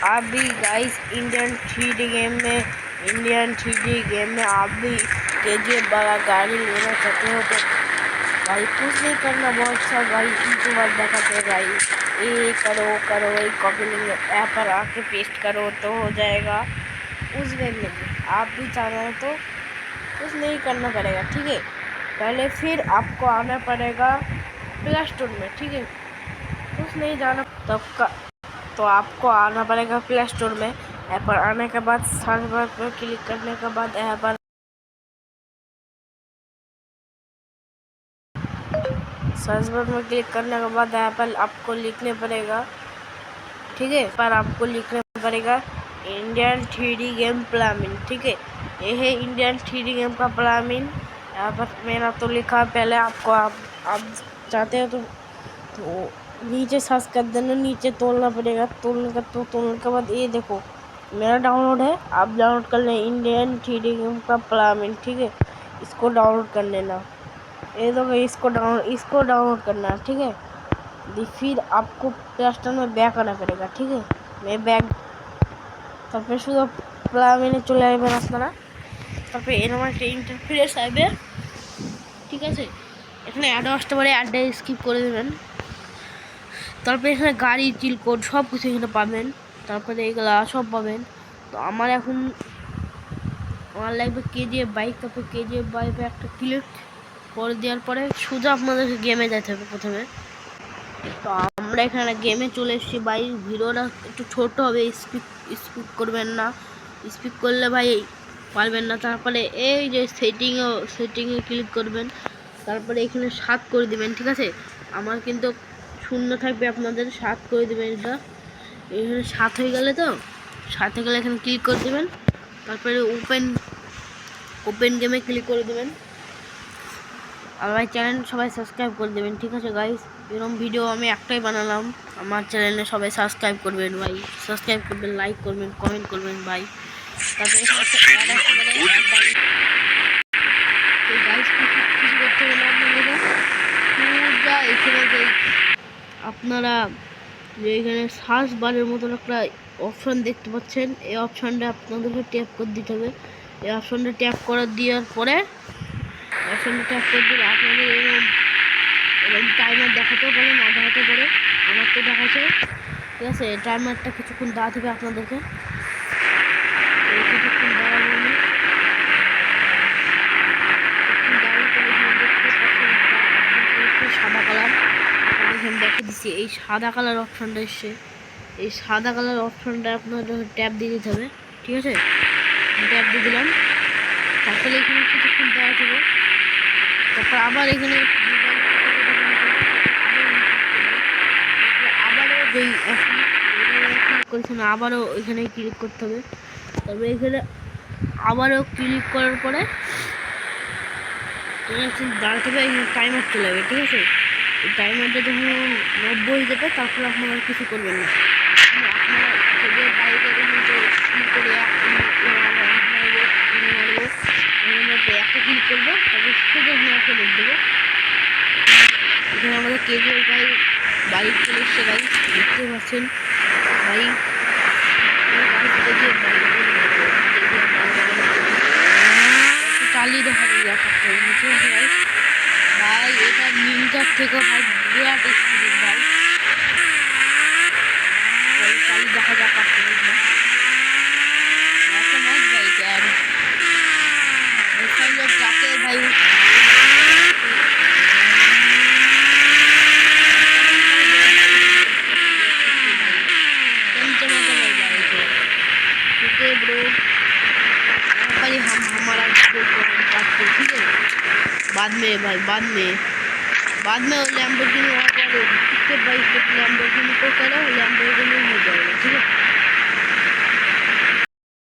आप भी guys Indian 3D game में आप भी KGF वाला गाड़ी लेना चाहते हो तो भाई कुछ नहीं करना, बहुत सा भाई यूट्यूबर दिखाते हैं भाई ये करो ये कॉपी लिंक ऐप पर आके पेस्ट करो तो हो जाएगा उस गेम में। आप भी चाहना है तो कुछ नहीं करना पड़ेगा, ठीक है। पहले फिर आपको आना पड़ेगा प्ले स्टोर में, ठीक है। कुछ नहीं जाना तो आपको आना पड़ेगा प्ले स्टोर में। ऐप पर आने के बाद सर्च बार पर क्लिक करने के बाद ऐप पर सर्च बार में क्लिक करने के बाद यहाँ पर आपको लिखने पड़ेगा, ठीक है। पर आपको लिखना पड़ेगा इंडियन 3D गेम प्लामिन, ठीक है। ये है इंडियन 3D गेम का प्लामिन। यहाँ पर मेरा तो लिखा है पहले, आपको आप चाहते हो तो नीचे सर्च कर देना, नीचे तोड़ना पड़ेगा। तोड़ने के बाद ये देखो मेरा डाउनलोड है, आप डाउनलोड कर लें इंडियन 3D गेम का प्लामिन, ठीक है। इसको डाउनलोड कर लेना, ये तो इसको डाउनलोड करना है, ठीक है। फिर आपको प्ले स्टोर में बैक आना पड़ेगा, ठीक है। मैं बैक তারপরে শুধু প্লামিনে চলে আসবেন আপনারা। তারপরে এরকম একটা ইন্টারফেস আসবে, ঠিক আছে। এখানে অ্যাড আসতে পারে, অ্যাডটা স্কিপ করে দেবেন। তারপরে এখানে গাড়ি চিল কোড সব কিছু এখানে পাবেন, তারপরে এগুলা সব পাবেন। তো আমার লাগবে KGF বাইক। তারপরে KGF বাইকে একটা ক্লিক করে দেওয়ার পরে সোজা আপনাদেরকে গেমে যেতে হবে প্রথমে। তো আমরা এখানে গেমে চলে এসেছি ভাই। ভিডিওটা একটু ছোট হবে, স্পিক করবেন না, স্পিক করলে ভাই পারবেন না। তারপরে এই যে সেটিংয়ে ক্লিক করবেন, তারপরে এখানে 7 করে দিবেন, ঠিক আছে। আমার কিন্তু 0 থাকবে, আপনাদের 7 করে দিবেন। এটা এখানে 7 হয়ে গেলে এখানে ক্লিক করে দেবেন। তারপরে ওপেন গেমে ক্লিক করে দেবেন। আর ভাই চ্যানেল সবাই সাবস্ক্রাইব করে দেবেন, ঠিক আছে গাইস। এরকম ভিডিও আমি একটাই বানালাম, আমার চ্যানেলে সবাই সাবস্ক্রাইব করবেন ভাই, সাবস্ক্রাইব করবেন, লাইক করবেন, কমেন্ট করবেন ভাই। তারপরে আপনারা যে এখানে সার্চ বারের মতন একটা অপশন দেখতে পাচ্ছেন, এই অপশনটা আপনাদেরকে ট্যাপ করে দিতে হবে। এই অপশনটা ট্যাপ করে দেওয়ার পরে ট্যাপ করে দিলে আপনাদের এরকম টাইমার দেখাতেও পারে, না দেখাতে পারে। আমার তো দেখাচ্ছে, ঠিক আছে। টাইমারটা কিছুক্ষণ দাঁড়াতে হবে আপনাদেরকে, কিছুক্ষণ দাঁড়াবো আমি। সাদা কালার এখানে দেখে দিচ্ছি, এই সাদা কালার অপশনটা এসছে। এই সাদা কালার অপশনটা আপনাদের ট্যাপ দিয়ে দিতে হবে, ঠিক আছে। ট্যাপ দিয়ে দিলাম, তারপরে এখানে কিছুক্ষণ দাঁড়াতে হবে। তারপর আবার এখানে আবারও এখানে ক্লিক করতে হবে। তারপরে এখানে আবারও ক্লিক করার পরে দাঁড়াতে হবে, এখানে টাইমার চলে যাবে, ঠিক আছে। এই টাইমারটা যখন 90 হয়ে যাবে তারপর আপনারা কিছু করবেন না। আপনারা বাইকে একটা ক্লিক করবো, তারপর সোজা একটা লিখ দেবো। এখানে আমাদের KGF বাইক চলে এসছে ভাই, দেখতে পাচ্ছেন ভাই। চালিয়ে দেখা যায় ঠিক আছে ভাই। ভাই এটা নিনজার থেকে ভাই বিরাট স্পিড ভাই, চালিয়ে দেখা যাক আপনাদের বাইক। আর যাকে ভাই हमारा ठीक है। बाद में लैम्बोर्गिनी को करो, लैम्बोर्गिनी हो जाएगा, ठीक है।